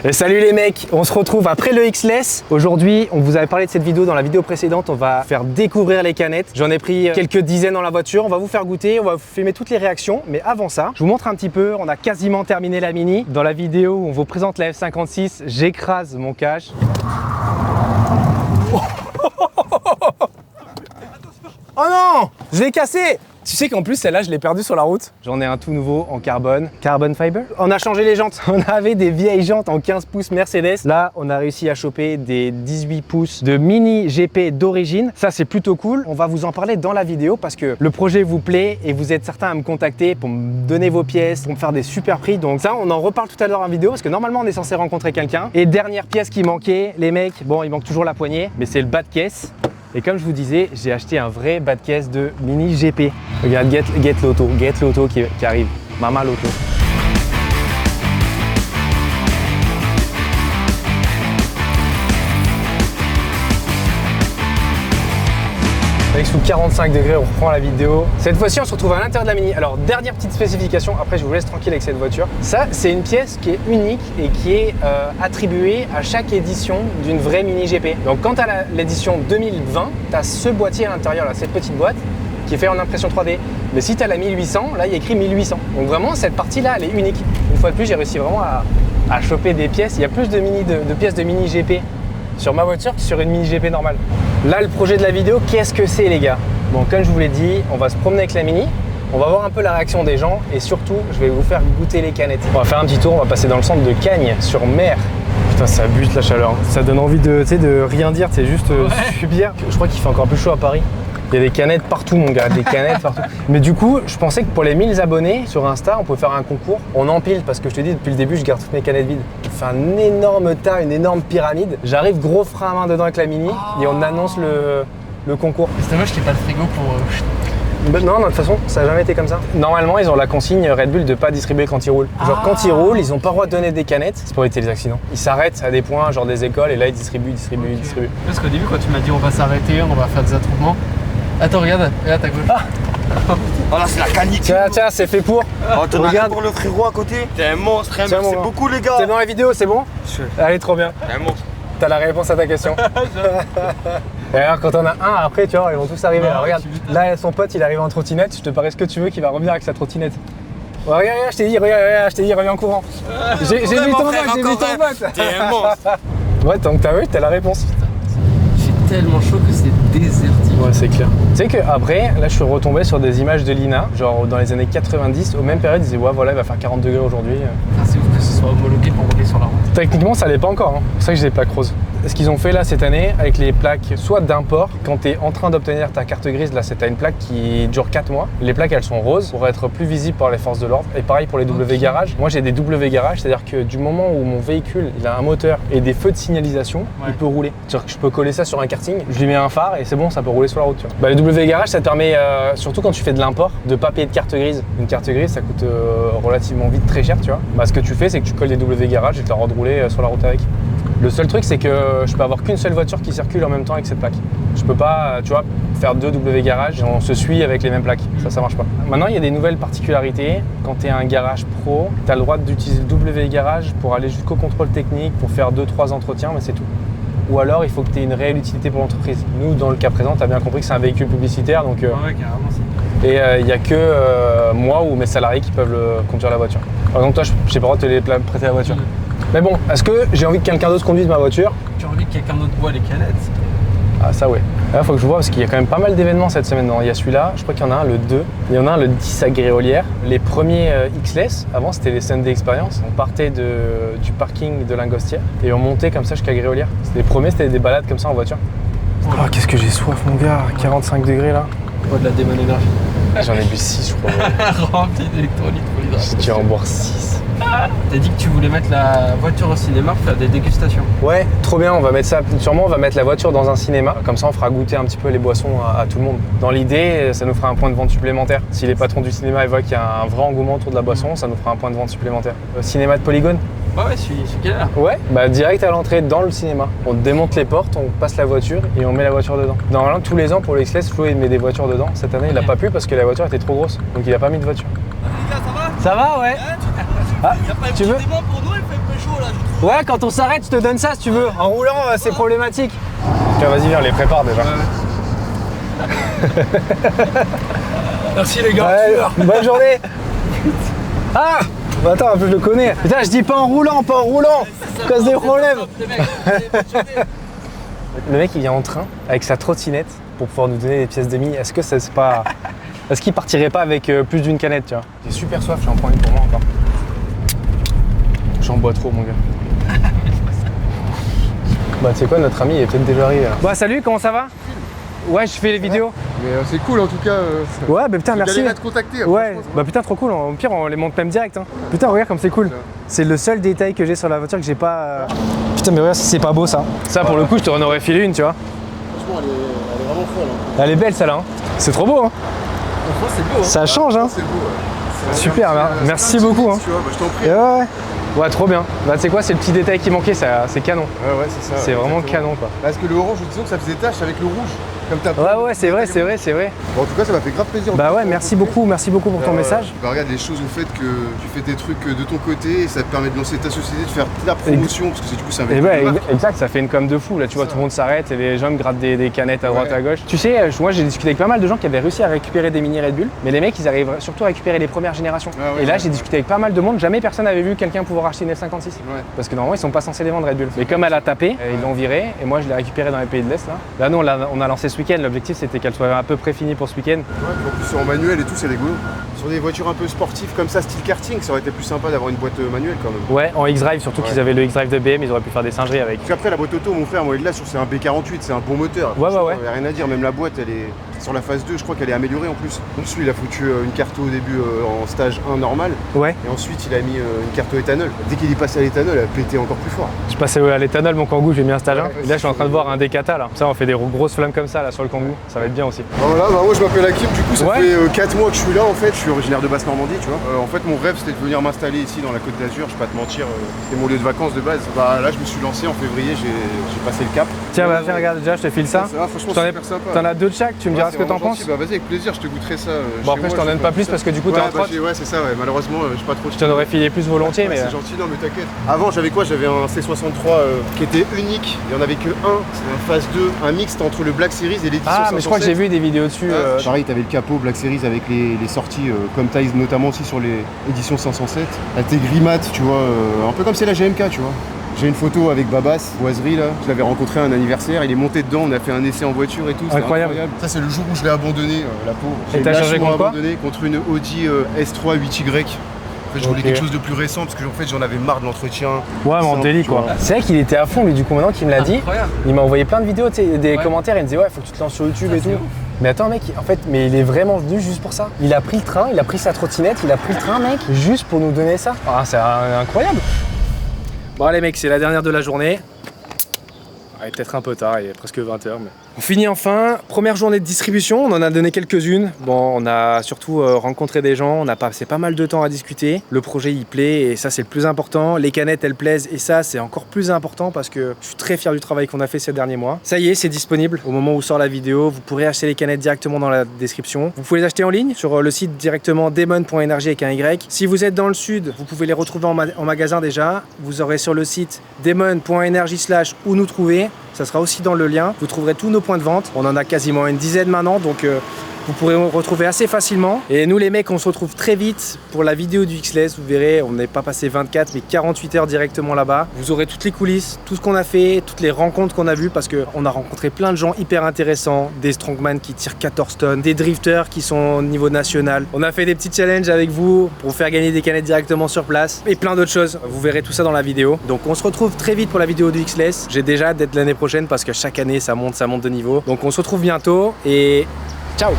Et salut les mecs, on se retrouve après le X-Less. Aujourd'hui, on vous avait parlé de cette vidéo dans la vidéo précédente, on va faire découvrir les canettes. J'en ai pris quelques dizaines dans la voiture, on va vous faire goûter, on va vous filmer toutes les réactions. Mais avant ça, je vous montre un petit peu, on a quasiment terminé la Mini. Dans la vidéo où on vous présente la F56, j'écrase mon cache. Oh non, je l'ai cassé. Tu sais qu'en plus celle-là je l'ai perdue sur la route. J'en ai un tout nouveau en carbone fiber. On a changé les jantes. On avait des vieilles jantes en 15 pouces Mercedes. Là on a réussi à choper des 18 pouces de mini GP d'origine. Ça c'est plutôt cool. On va vous en parler dans la vidéo parce que le projet vous plaît et vous êtes certains à me contacter pour me donner vos pièces, pour me faire des super prix. Donc ça on en reparle tout à l'heure en vidéo parce que normalement on est censé rencontrer quelqu'un. Et dernière pièce qui manquait, les mecs, bon il manque toujours la poignée, mais c'est le bas de caisse. Et comme je vous disais, j'ai acheté un vrai bas de caisse de mini GP. Regarde, get l'auto qui arrive. Mama l'auto. Avec sous 45 degrés, on reprend la vidéo. Cette fois-ci, on se retrouve à l'intérieur de la Mini. Alors, dernière petite spécification, après je vous laisse tranquille avec cette voiture. Ça, c'est une pièce qui est unique et qui est attribuée à chaque édition d'une vraie Mini GP. Donc, quand tu as l'édition 2020, tu as ce boîtier à l'intérieur, cette petite boîte, qui est fait en impression 3D. Mais si tu as la 1800, là, il y a écrit 1800. Donc, vraiment, cette partie-là, elle est unique. Une fois de plus, j'ai réussi vraiment à choper des pièces. Il y a plus de pièces de Mini GP sur ma voiture que sur une Mini GP normale. Là, le projet de la vidéo, qu'est-ce que c'est les gars? Bon, comme je vous l'ai dit, on va se promener avec la Mini, on va voir un peu la réaction des gens et surtout, je vais vous faire goûter les canettes. On va faire un petit tour, on va passer dans le centre de Cagnes, sur mer. Putain, ça abuse la chaleur. Ça donne envie de rien dire, c'est juste subir. Je crois qu'il fait encore plus chaud à Paris. Il y a des canettes partout mon gars, des canettes partout. Mais du coup, je pensais que pour les 1000 abonnés sur Insta, on pouvait faire un concours. On empile parce que je te dis, depuis le début, je garde toutes mes canettes vides. On fait un énorme tas, une énorme pyramide. J'arrive gros frein à main dedans avec la Mini et on annonce le concours. C'est dommage qu'il n'y ait pas de frigo pour... Non, de toute façon, ça n'a jamais été comme ça. Normalement, ils ont la consigne Red Bull de pas distribuer quand ils roulent. Genre quand ils roulent, ils n'ont pas le droit de donner des canettes. C'est pour éviter les accidents. Ils s'arrêtent à des points, genre des écoles, et là ils distribuent. Parce qu'au début, quand tu m'as dit on va s'arrêter, on va faire des attroupements. Attends, regarde à ta gauche. Oh là, c'est la canicule. Tiens, c'est fait pour. Oh, t'en as pour le frérot à côté. T'es un monstre, merci beaucoup les gars. T'es dans la vidéo, c'est bon? Allez, trop bien. T'es un monstre. T'as la réponse à ta question. Et alors quand on a un, après tu vois, ils vont tous arriver. Alors regarde, là son pote il arrive en trottinette, je te parie ce que tu veux qu'il va revenir avec sa trottinette. Ouais, regarde, je t'ai dit, reviens en courant. J'ai vu ton vote, T'es un monstre. Ouais, tant que t'as vu, t'as la réponse. J'ai tellement chaud que c'est désertique. Ouais, c'est clair. Tu sais qu'après, là je suis retombé sur des images de Lina, genre dans les années 90, aux mêmes périodes, ils disaient ouais voilà, il va faire 40 degrés aujourd'hui. C'est ouf que ce soit homologué pour rouler sur la route. Techniquement, ça l'est pas encore, hein. C'est pour ça que j'ai les plaques roses. Ce qu'ils ont fait là cette année avec les plaques soit d'import, quand tu es en train d'obtenir ta carte grise, là c'est une plaque qui dure 4 mois. Les plaques elles sont roses pour être plus visibles par les forces de l'ordre. Et pareil pour les W garages. Moi j'ai des W garages, c'est-à-dire que du moment où mon véhicule il a un moteur et des feux de signalisation, il peut rouler. C'est-à-dire que je peux coller ça sur un karting, je lui mets un phare et c'est bon, ça peut rouler sur la route. Tu vois. Bah, les W garages ça te permet, surtout quand tu fais de l'import, de pas payer de carte grise. Une carte grise ça coûte relativement vite très cher, tu vois. Bah, ce que tu fais c'est que tu colles des W garages et tu as le droit de rouler sur la route avec. Le seul truc, c'est que je peux avoir qu'une seule voiture qui circule en même temps avec cette plaque. Je peux pas, tu vois, faire 2 W garages et on se suit avec les mêmes plaques. Ça marche pas. Maintenant, il y a des nouvelles particularités. Quand tu es un garage pro, tu as le droit d'utiliser le W garage pour aller jusqu'au contrôle technique, pour faire 2-3 entretiens, mais c'est tout. Ou alors, il faut que tu aies une réelle utilité pour l'entreprise. Nous, dans le cas présent, tu as bien compris que c'est un véhicule publicitaire. Donc, ouais, carrément. et il n'y a que moi ou mes salariés qui peuvent conduire la voiture. Par exemple, toi, je n'ai pas le droit de te prêter la voiture. Mais bon, est-ce que j'ai envie que quelqu'un d'autre conduise ma voiture? Tu as envie que quelqu'un d'autre boit les canettes? Ah ça ouais. Là faut que je vois parce qu'il y a quand même pas mal d'événements cette semaine. Il y a celui-là, je crois qu'il y en a un le 2, il y en a un le 10 à Gréolière. Les premiers X-Less, avant c'était les Sunday Experience. On partait du parking de Lingostière et on montait comme ça jusqu'à Gréolière. Les premiers c'était des balades comme ça en voiture. Oh qu'est-ce que j'ai soif mon gars, 45 degrés là. Bois de la Demon Energy. J'en ai bu 6 je crois. Rempli d'électrolytes pour l'hydratation. J'ai dû en boire 6. T'as dit que tu voulais mettre la voiture au cinéma pour faire des dégustations. Ouais, trop bien, on va mettre ça, sûrement on va mettre la voiture dans un cinéma, comme ça on fera goûter un petit peu les boissons à tout le monde. Dans l'idée, ça nous fera un point de vente supplémentaire. Si les patrons du cinéma voient qu'il y a un vrai engouement autour de la boisson, ça nous fera un point de vente supplémentaire. Cinéma de Polygone? Ouais, celui qui est là. Ouais, bah direct à l'entrée dans le cinéma. On démonte les portes, on passe la voiture et on met la voiture dedans. Normalement, tous les ans pour le X-Less, Flo il met des voitures dedans. Cette année, il a pas pu parce que la voiture était trop grosse, donc il a pas mis de voiture. Les gars, ça va? Ça va, ouais. Ah, y a pas tu veux? pour nous, il fait un peu chaud là, je trouve. Ouais, quand on s'arrête, je te donne ça si tu veux. En roulant, c'est problématique. Tiens, vas-y, viens, on les prépare déjà. Merci les gars. Ouais, bonne journée. Ah bah attends, un peu je le connais. Putain, je dis pas en roulant, cause des problèmes. Le mec il vient en train avec sa trottinette pour pouvoir nous donner des pièces demi. Est-ce que c'est pas... Est-ce qu'il partirait pas avec plus d'une canette, tu vois? J'ai super soif, j'en prends une pour moi encore. J'en bois trop mon gars. Bah tu sais quoi, notre ami il est peut-être déjà arrivé là. Bah salut, comment ça va? Ouais, je fais les vidéos. Mais c'est cool en tout cas. Ouais, bah putain, merci. Galère à te contacter. Ouais, bah putain, trop cool. Au pire, on les monte même direct. Hein. Putain, regarde comme c'est cool. C'est le seul détail que j'ai sur la voiture que j'ai pas. Putain, mais regarde, c'est pas beau ça. Ça, pour le coup, je te en aurais filé une, tu vois. Franchement, elle est vraiment folle. Hein. Elle est belle celle-là. Hein. C'est trop beau. Hein. Franchement, c'est beau. Hein. Ça change. Hein. C'est beau. Ouais. Super, merci beaucoup. Hein. Tu vois, bah, je t'en prie. Ouais. Ouais, trop bien. Bah, tu sais quoi, c'est le petit détail qui manquait, c'est canon. Ouais, c'est ça. C'est vraiment canon, quoi. Parce que le orange, disons que ça faisait tache avec le rouge. Comme t'as ouais, c'est vrai. Bon, en tout cas, ça m'a fait grave plaisir. Bah ouais, merci beaucoup pour ton message. Bah regarde, les choses au fait que tu fais des trucs de ton côté et ça te permet de lancer ta société, de faire de la promotion, parce que du coup, c'est un Et véhicule. ouais, exact, ça fait une com de fou. Là, tu vois, tout le monde s'arrête et les gens me grattent des canettes à droite, à gauche. Tu sais, moi j'ai discuté avec pas mal de gens qui avaient réussi à récupérer des mini Red Bull, mais les mecs, ils arrivent surtout à récupérer les premières générations. Et là, j'ai discuté avec pas mal de monde, jamais personne n'avait vu quelqu'un pouvoir acheter une F56. Parce que normalement, ils sont pas censés les vendre Red Bull. Mais comme elle a tapé, ils l'ont virée et moi, je l'ai récupéré dans les pays de l'Est. Là, nous, on a lancé ce week-end. L'objectif, c'était qu'elle soit à peu près finie pour ce week-end. Ouais, puis en plus, c'est en manuel et tout, c'est rigolo. Sur des voitures un peu sportives comme ça, style karting, ça aurait été plus sympa d'avoir une boîte manuelle quand même. Ouais, en X-Drive, surtout qu'ils avaient le X-Drive de BM, ils auraient pu faire des singeries avec. Puis après, la boîte auto, mon frère, moi, il est là sur c'est un B48, c'est un bon moteur. Ouais. Il n'y a rien à dire, même la boîte, elle est sur la phase 2, je crois qu'elle est améliorée en plus. En plus, lui, il a foutu une carte au début en stage 1 normal. Ouais. Et ensuite, il a mis une carte au éthanol. Dès qu'il est passé à l'éthanol, elle a pété encore plus fort. Je passais à l'éthanol, mon Kangoo, j'ai mis un stage 1. Et là, je suis en train de voir un Decata là. Ça, on fait des grosses flammes comme ça là sur le Kangoo. Ça va être bien aussi. Voilà, bah, moi, je m'appelle Hakim, du coup, ça fait 4 mois que je suis là en fait. Je suis originaire de Basse-Normandie, tu vois. En fait, mon rêve, c'était de venir m'installer ici dans la Côte d'Azur. Je vais pas te mentir, c'était mon lieu de vacances de base. Bah là, je me suis lancé en février, j'ai passé le cap. Tiens, bah, regarde, déjà, je te file ça. Franchement, c'est super sympa. T'en as deux de chaque, tu me diras ce que t'en penses. Bah, vas-y, avec plaisir, je te goûterai ça. Bon, après, je t'en donne pas plus parce que du coup, t'es en trotte. Ouais, c'est ça, ouais. Malheureusement, j'ai pas trop. Je t'en aurais filé plus volontiers, mais. C'est gentil, non, mais t'inquiète. Avant, j'avais quoi? J'avais un C63 qui était unique. Il y en avait que un. C'est un phase 2, un mixte entre le Black Series et l'édition 507. Ah, mais je crois que j'ai vu des vidéos dessus. Pareil, t'avais le capot Black Series avec les sorties comme taille, notamment aussi sur les éditions 507. Elle était gris mat, tu vois, un peu comme c'est la GMK, tu vois. J'ai une photo avec Babas, Boiserie là, je l'avais rencontré à un anniversaire, il est monté dedans, on a fait un essai en voiture et tout, c'était incroyable. Ça c'est le jour où je l'ai abandonné, la pauvre. Et t'as changé contre quoi? Abandonné contre une Audi S3 8Y. En fait, je voulais quelque chose de plus récent parce que en fait j'en avais marre de l'entretien. Ouais, mon délit quoi. C'est vrai qu'il était à fond lui, du coup maintenant qu'il me l'a dit, il m'a envoyé plein de vidéos, des commentaires, il me disait ouais, faut que tu te lances sur YouTube et tout. Mais attends mec, en fait, mais il est vraiment venu juste pour ça. Il a pris le train, il a pris sa trottinette, il a pris le train mec, juste pour nous donner ça. Ah, c'est incroyable. Bon allez mec, c'est la dernière de la journée. Il est peut-être un peu tard, il est presque 20h. Mais... On finit enfin, première journée de distribution, on en a donné quelques-unes. Bon, on a surtout rencontré des gens, on a passé pas mal de temps à discuter. Le projet il plaît et ça c'est le plus important. Les canettes elles plaisent et ça c'est encore plus important parce que je suis très fier du travail qu'on a fait ces derniers mois. Ça y est, c'est disponible au moment où sort la vidéo. Vous pourrez acheter les canettes directement dans la description. Vous pouvez les acheter en ligne sur le site directement demon.energy avec un Y. Si vous êtes dans le sud, vous pouvez les retrouver en magasin déjà. Vous aurez sur le site demon.energy/ où nous trouver. Ça sera aussi dans le lien. Vous trouverez tous nos points de vente. On en a quasiment une dizaine maintenant, donc vous pourrez nous retrouver assez facilement. Et nous les mecs, on se retrouve très vite pour la vidéo du X-Less. Vous verrez, on n'est pas passé 24 mais 48 heures directement là-bas. Vous aurez toutes les coulisses, tout ce qu'on a fait, toutes les rencontres qu'on a vues parce qu'on a rencontré plein de gens hyper intéressants. Des strongman qui tirent 14 tonnes, des drifters qui sont au niveau national. On a fait des petits challenges avec vous pour faire gagner des canettes directement sur place et plein d'autres choses. Vous verrez tout ça dans la vidéo. Donc on se retrouve très vite pour la vidéo du X-Less. J'ai déjà hâte d'être l'année prochaine parce que chaque année ça monte de niveau. Donc on se retrouve bientôt et ciao.